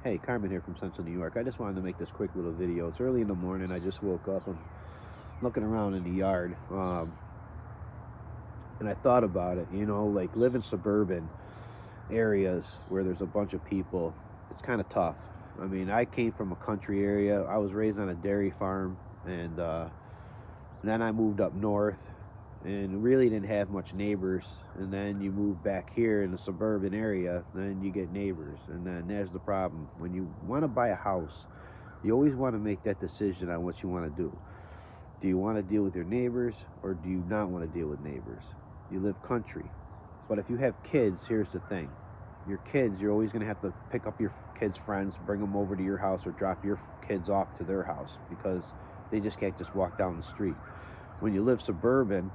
Hey, Carmen here from Central New York. I just wanted to make this quick little video. It's early in the morning. I just woke up. I'm looking around in the yard, and I thought about it. Like living suburban areas where there's a bunch of people, it's kind of tough. I mean, I came from a country area. I was raised on a dairy farm, and then I moved up north, and really didn't have much neighbors. And then you move back here in the suburban area, then you get neighbors, and then there's the problem. When you want to buy a house, you always want to make that decision on what you want to do. Do you want to deal with your neighbors or do you not want to deal with neighbors? You live country. But if you have kids, here's the thing. Your kids, you're always going to have to pick up your kids' friends, bring them over to your house, or drop your kids off to their house because they just can't just walk down the street. When you live suburban,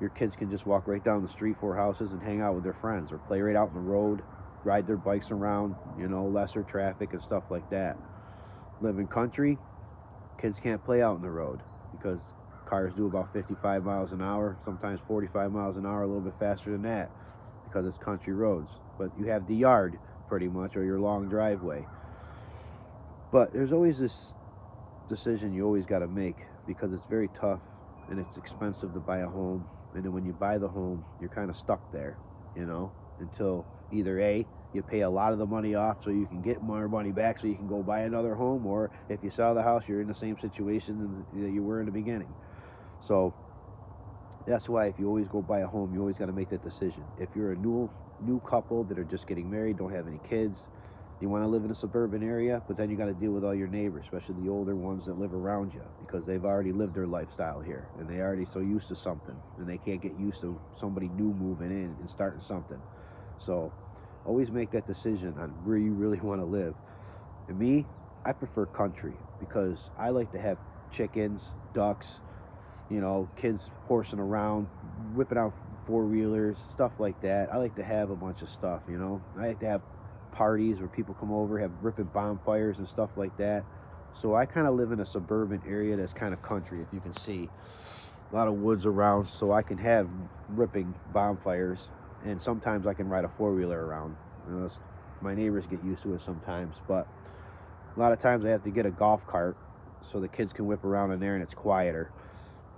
your kids can just walk right down the street, four houses, and hang out with their friends or play right out in the road, ride their bikes around, lesser traffic and stuff like that. Living country, kids can't play out in the road because cars do about 55 miles an hour, sometimes 45 miles an hour, a little bit faster than that because it's country roads. But you have the yard pretty much, or your long driveway. But there's always this decision you always got to make because it's very tough and it's expensive to buy a home. And then when you buy the home, you're kind of stuck there, until either A, you pay a lot of the money off so you can get more money back so you can go buy another home, or if you sell the house, you're in the same situation that you were in the beginning. So that's why if you always go buy a home, you always got to make that decision. If you're a new couple that are just getting married, don't have any kids, you want to live in a suburban area, but then you got to deal with all your neighbors, especially the older ones that live around you, because they've already lived their lifestyle here and they already so used to something, and they can't get used to somebody new moving in and starting something. So always make that decision on where you really want to live. And me, I prefer country because I like to have chickens, ducks, kids horsing around, whipping out four wheelers, stuff like that. I like to have a bunch of stuff. I like to have parties where people come over, have ripping bonfires and stuff like that. So I kind of live in a suburban area that's kind of country, if you can see. A lot of woods around, so I can have ripping bonfires, and sometimes I can ride a four wheeler around. My neighbors get used to it sometimes, but a lot of times I have to get a golf cart so the kids can whip around in there and it's quieter.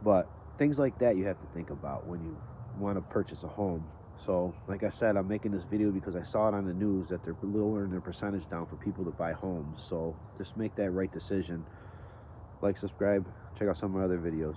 But things like that you have to think about when you want to purchase a home. So, like I said, I'm making this video because I saw it on the news that they're lowering their percentage down for people to buy homes. So, just make that right decision. Like, subscribe, check out some of my other videos.